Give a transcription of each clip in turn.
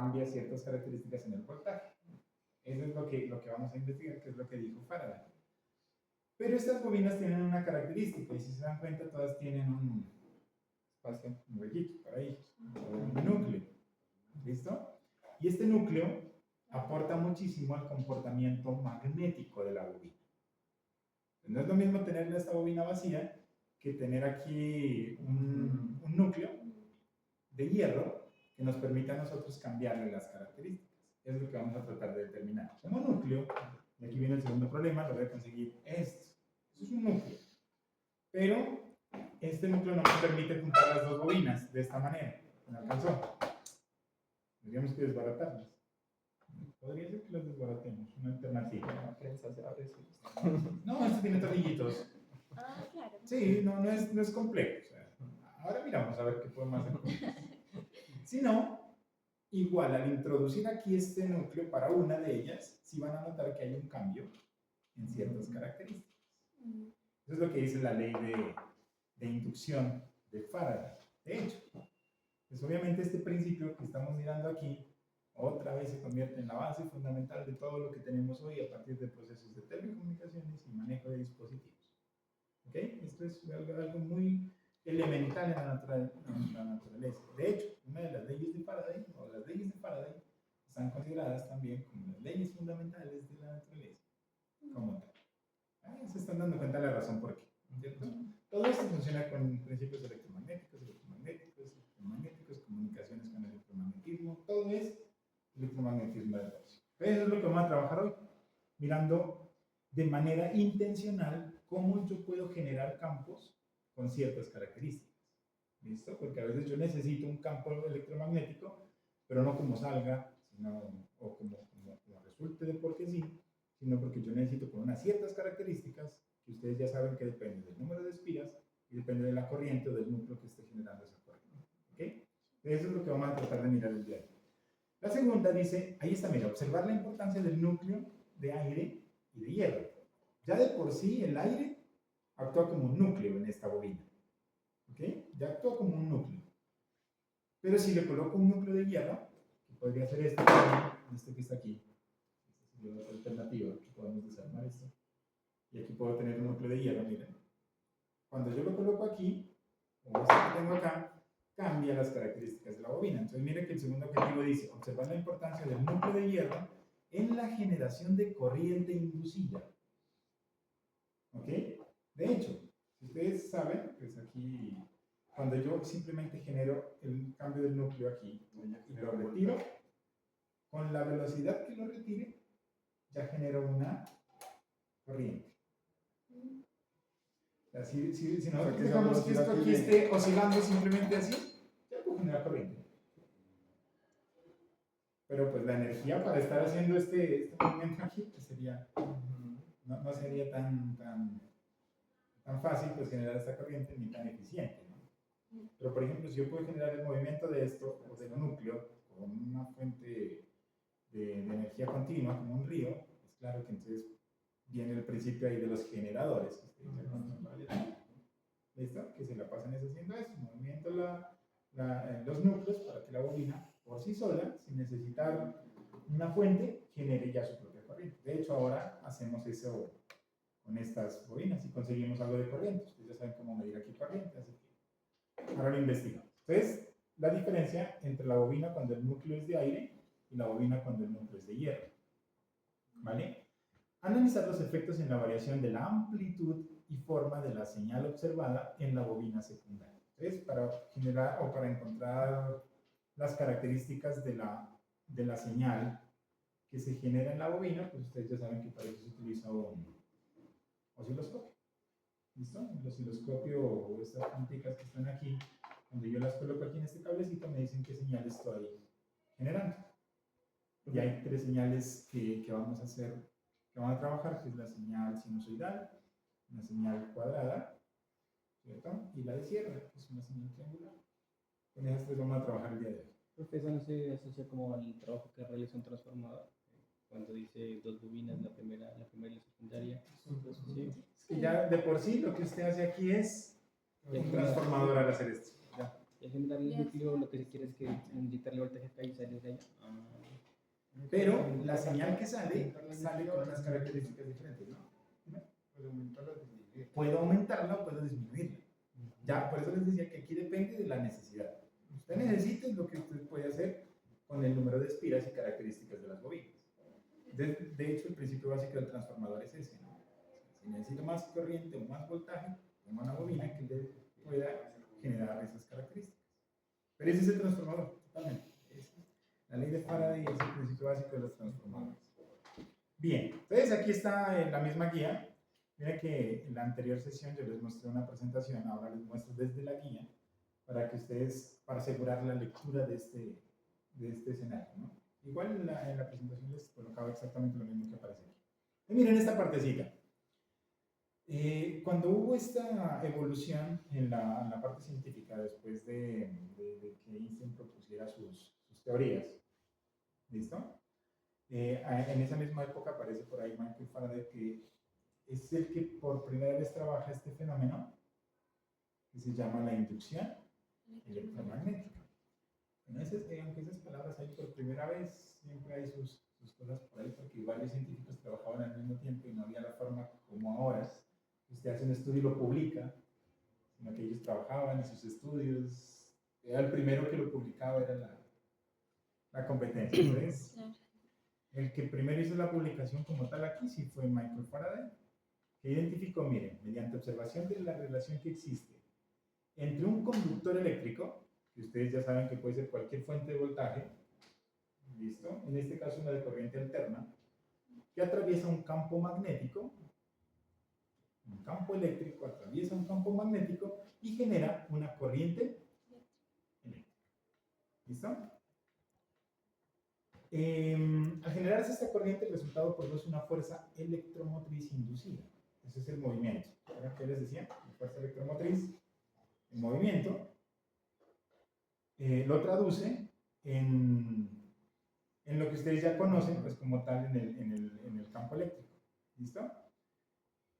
cambia ciertas características en el voltaje. Eso es lo que vamos a investigar, que es lo que dijo Faraday. Pero estas bobinas tienen una característica, y si se dan cuenta, todas tienen un espacio, un huequito por ahí, un núcleo. ¿Listo? Y este núcleo aporta muchísimo al comportamiento magnético de la bobina. No es lo mismo tener esta bobina vacía que tener aquí un núcleo de hierro que nos permite a nosotros cambiarle las características. Es lo que vamos a tratar de determinar. Como núcleo, y aquí viene el segundo problema, lo voy a conseguir esto. Eso es un núcleo. Pero este núcleo no me permite juntar las dos bobinas de esta manera. ¿Me alcanzó? Tendríamos que desbaratarlas. Podría ser que las desbaratemos, una alternativa. La prensa se abre. No, esto tiene tornillitos. Ah, claro. Sí, no es complejo. O sea, ahora miramos a ver qué podemos hacer con esto. Si no, igual al introducir aquí este núcleo para una de ellas, sí van a notar que hay un cambio en ciertas características. Eso es lo que dice la ley de inducción de Faraday. De hecho, pues obviamente este principio que estamos mirando aquí otra vez se convierte en la base fundamental de todo lo que tenemos hoy a partir de procesos de telecomunicaciones y manejo de dispositivos. ¿Ok? Esto es algo muy elemental en la naturaleza. De hecho, una de las leyes de Faraday, o las leyes de Faraday, están consideradas también como las leyes fundamentales de la naturaleza, como tal. Se están dando cuenta de la razón por qué, ¿cierto? Todo esto funciona con principios electromagnéticos, comunicaciones con el electromagnetismo, todo es electromagnetismo de retorsión. Eso es lo que vamos a trabajar hoy, mirando de manera intencional cómo yo puedo generar campos con ciertas características. ¿Listo? Porque a veces yo necesito un campo electromagnético, pero no como salga, sino, o como resulte de porque sí, sino porque yo necesito con unas ciertas características que ustedes ya saben que dependen del número de espiras y depende de la corriente o del núcleo que esté generando esa corriente. ¿Ok? Eso es lo que vamos a tratar de mirar el día de hoy. La segunda dice, ahí está, mira, observar la importancia del núcleo de aire y de hierro. Ya de por sí el aire actúa como un núcleo en esta bobina. ¿Ok? Ya actúa como un núcleo. Pero si le coloco un núcleo de hierro, que podría ser este que está aquí, esta sería otra alternativa, que podemos desarmar esto. Y aquí puedo tener un núcleo de hierro, miren. Cuando yo lo coloco aquí, como este que tengo acá, cambia las características de la bobina. Entonces, miren que el segundo objetivo dice, observar la importancia del núcleo de hierro en la generación de corriente inducida. ¿Ok? De hecho, si ustedes saben, pues aquí, cuando yo simplemente genero el cambio del núcleo aquí y lo retiro, con la velocidad que lo retire, ya genero una corriente. O sea, si nosotros dejamos que esto aquí esté oscilando simplemente así, ya puedo generar corriente. Pero pues la energía para estar haciendo este movimiento aquí pues sería, no sería tan fácil pues generar esta corriente ni tan eficiente, ¿no? Pero por ejemplo, si yo puedo generar el movimiento de esto o del núcleo con una fuente de energía continua como un río, es claro que entonces viene el principio ahí de los generadores. ¿Listo? Que se la pasan haciendo eso, movimiento los núcleos para que la bobina por sí sola, sin necesitar una fuente, genere ya su propia corriente. De hecho, ahora hacemos eso con estas bobinas y conseguimos algo de corriente. Ustedes ya saben cómo medir aquí corriente, así que ahora lo investigamos. Entonces, la diferencia entre la bobina cuando el núcleo es de aire y la bobina cuando el núcleo es de hierro. ¿Vale? Analizar los efectos en la variación de la amplitud y forma de la señal observada en la bobina secundaria. Entonces, para generar o para encontrar las características de la señal que se genera en la bobina, pues ustedes ya saben que para eso se utiliza un osciloscopio. ¿Listo? El osciloscopio o estas punticas que están aquí, cuando yo las coloco aquí en este cablecito, me dicen qué señal estoy generando. Y hay tres señales que vamos a hacer, que van a trabajar, que es la señal sinusoidal, una señal cuadrada, ¿cierto? Y la de sierra, que es una señal triangular. Con esas tres vamos a trabajar el día de hoy. Porque eso no se asocia como al trabajo que realiza un transformador. Cuando dice dos bobinas, la primera y la secundaria. Entonces, sí. Es que ya de por sí lo que usted hace aquí es un transformador al hacer esto. Ya. Y al generar el núcleo, lo que se quiere es que inyectarle voltaje acá y salir de allá. pero la señal que sale con unas características diferentes, ¿no? Puedo aumentarla o disminuirla. Puedo aumentarla o puedo disminuirla. Ya, por eso les decía que aquí depende de la necesidad. Usted necesita lo que usted puede hacer con el número de espiras y características de las bobinas. De hecho, el principio básico del transformador es ese, ¿no? Si necesito más corriente o más voltaje, tengo una bobina que le pueda generar esas características. Pero ese es el transformador, totalmente. La ley de Faraday es el principio básico de los transformadores. Bien, entonces aquí está en la misma guía. Mira que en la anterior sesión yo les mostré una presentación, ahora les muestro desde la guía para que ustedes, para asegurar la lectura de este escenario, ¿no? Igual en la presentación les colocaba exactamente lo mismo que aparece aquí. Y miren esta partecita. Cuando hubo esta evolución en la parte científica, después de que Einstein propusiera sus teorías, ¿listo? En esa misma época aparece por ahí Michael Faraday, que es el que por primera vez trabaja este fenómeno que se llama la inducción electromagnética. Aunque esas palabras hay por primera vez, siempre hay sus cosas por ahí, porque varios científicos trabajaban al mismo tiempo y no había la forma como ahora. Usted hace un estudio y lo publica, sino que ellos trabajaban en sus estudios. Era el primero que lo publicaba, era la competencia. Entonces, el que primero hizo la publicación como tal aquí sí fue Michael Faraday, que identificó, miren, mediante observación de la relación que existe entre un conductor eléctrico, que ustedes ya saben que puede ser cualquier fuente de voltaje, ¿listo? En este caso una de corriente alterna, que atraviesa un campo magnético, un campo eléctrico atraviesa un campo magnético y genera una corriente eléctrica. ¿Listo? Al generarse esta corriente, el resultado produce una fuerza electromotriz inducida. Ese es el movimiento. ¿Ahora qué les decía? La fuerza electromotriz, el movimiento, lo traduce en lo que ustedes ya conocen, pues como tal en el campo eléctrico. ¿Listo?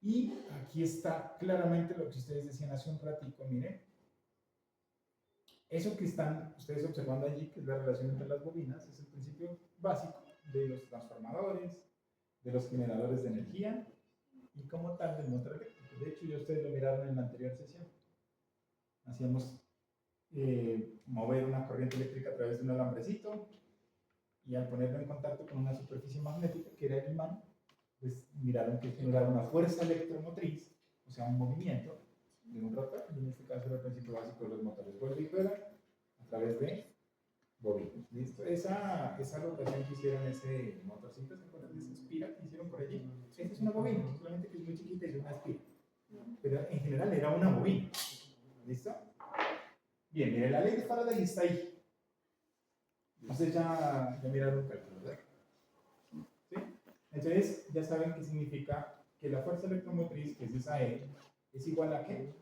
Y aquí está claramente lo que ustedes decían hace un ratito, miren. Eso que están ustedes observando allí, que es la relación entre las bobinas, es el principio básico de los transformadores, de los generadores de energía y como tal del motor eléctrico. De hecho, ya ustedes lo miraron en la anterior sesión. Hacíamos mover una corriente eléctrica a través de un alambrecito y al ponerlo en contacto con una superficie magnética, que era el imán, pues miraron que generaba una fuerza electromotriz, o sea, un movimiento de un rotor, y en este caso era el principio básico de los motores vuelta y rueda a través de bobinas. ¿Listo? Esa rotación que hicieron ese motorcito, ¿se acuerdan de esa espira que hicieron por allí? Esa es una bobina, solamente que es muy chiquita y es una espira. Pero en general era una bobina. ¿Listo? Bien, mire, la ley de Faraday está ahí. Ustedes ya miraron el cálculo, ¿verdad? ¿Sí? Entonces, ya saben qué significa que la fuerza electromotriz, que es esa E, es igual a ¿qué?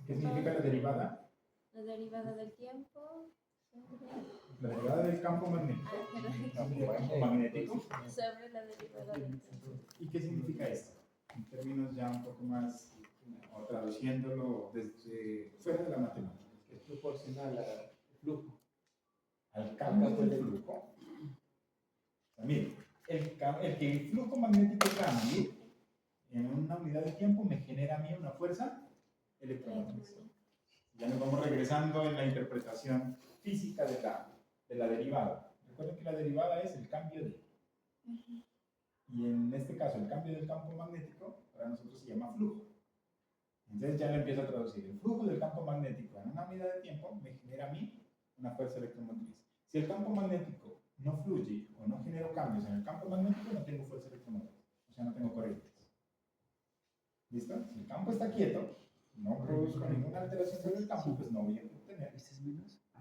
¿Qué significa la derivada? La derivada del tiempo La derivada del campo magnético. El campo magnético. sobre la derivada del tiempo. ¿Y qué significa esto? En términos ya un poco más, o traduciéndolo desde fuera de la matemática. Es proporcional al flujo. Al cambio del flujo. También, el que el flujo magnético cambie en una unidad de tiempo me genera a mí una fuerza electromotriz. Ya nos vamos regresando en la interpretación física de la derivada. Recuerden que la derivada es el cambio de. Y en este caso, el cambio del campo magnético para nosotros se llama flujo. Entonces ya lo empiezo a traducir. El flujo del campo magnético en una unidad de tiempo me genera a mí una fuerza electromotriz. Si el campo magnético no fluye o no genero cambios en el campo magnético, no tengo fuerza electromotriz. O sea, no tengo corrientes. ¿Listo? Si el campo está quieto, no produzco ninguna alteración sobre el campo, pues no voy a obtener.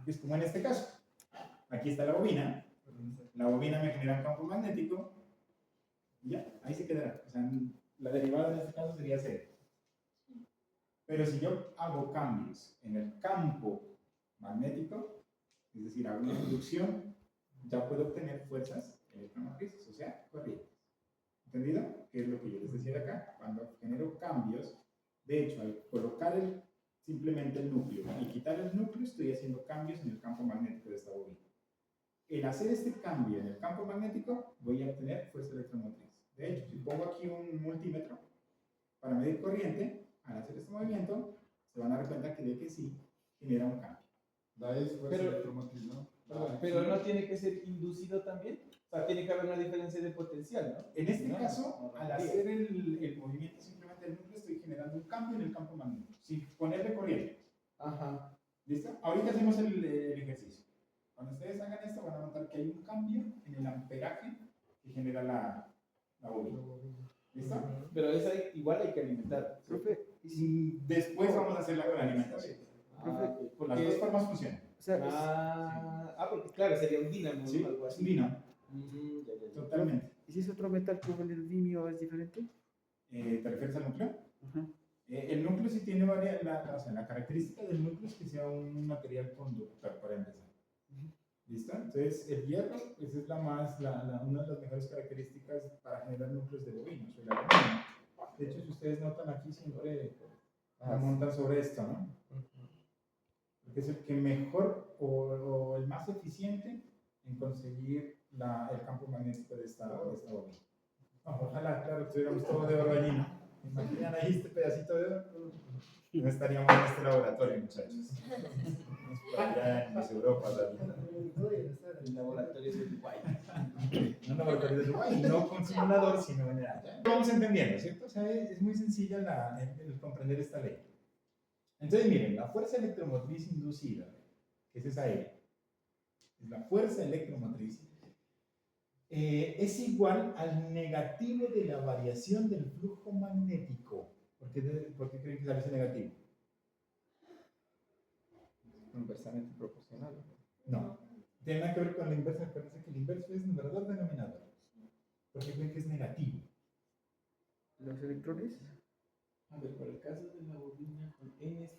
Es como en este caso. Aquí está la bobina. La bobina me genera un campo magnético. Y ya, ahí se quedará. O sea, la derivada en este caso sería cero. Pero si yo hago cambios en el campo magnético, es decir, hago una inducción, ya puedo obtener fuerzas electromotrices, o sea, corrientes. ¿Entendido? Que es lo que yo les decía de acá. Cuando genero cambios, de hecho, al colocar simplemente el núcleo y quitar el núcleo, estoy haciendo cambios en el campo magnético de esta bobina. el hacer este cambio en el campo magnético, voy a obtener fuerza electromotriz. De hecho, si pongo aquí un multímetro para medir corriente, al hacer este movimiento, se van a dar cuenta que de que sí genera un cambio. Da es fuerza Pero- electromotriz, ¿no? Perdón, pero no tiene que ser inducido también. O sea, tiene que haber una diferencia de potencial, ¿no? En este No, caso, no, al no, hacer el movimiento simplemente del núcleo, estoy generando un cambio en el campo magnético, sin ponerle corriente. Ajá. ¿Listo? Ahorita hacemos el ejercicio. Cuando ustedes hagan esto, van a notar que hay un cambio en el amperaje que genera la bobina. ¿Listo? Pero esa igual hay que alimentar. Profe, Y después vamos a hacerla con la alimentación. Ah, ok, Las dos formas funcionan. o sea, porque claro, sería un dínamo, ¿Sí? ¿no? Algo Es así. un dínamo, Ya, ya, ya. totalmente. ¿y si es otro metal como el neodimio es diferente? ¿Te refieres al núcleo? Ajá. El núcleo sí tiene varias, o sea, la característica del núcleo es que sea un material conductor, para empezar. ¿Listo? Entonces, el hierro, pues es una de las mejores características para generar núcleos de bovinos, el aluminio. De hecho, si ustedes notan aquí, siempre la montan sobre esto, ¿no? Porque es el que mejor o el más eficiente en conseguir el campo magnético de esta bobina. Ojalá, claro, tuviéramos todo de oro allí, ¿no? Imaginan ahí este pedacito de oro. No estaríamos en este laboratorio, muchachos. Estamos por allá en las Europas, El laboratorio es el guay. no en laboratorio de Dubái, no con simulador, sino en allá. Vamos entendiendo, ¿cierto? O sea, es muy sencilla el comprender esta ley. Entonces, miren, la fuerza electromotriz inducida, que es esa E, es la fuerza electromotriz, es igual al negativo de la variación del flujo magnético. ¿Por qué creen que sale ese negativo? Inversamente proporcional. No. Tiene nada que ver con la inversa. Acuérdense que el inverso es numerador denominador. ¿Por qué creen que es negativo? Los electrones. A ver, para el caso de la bobina con N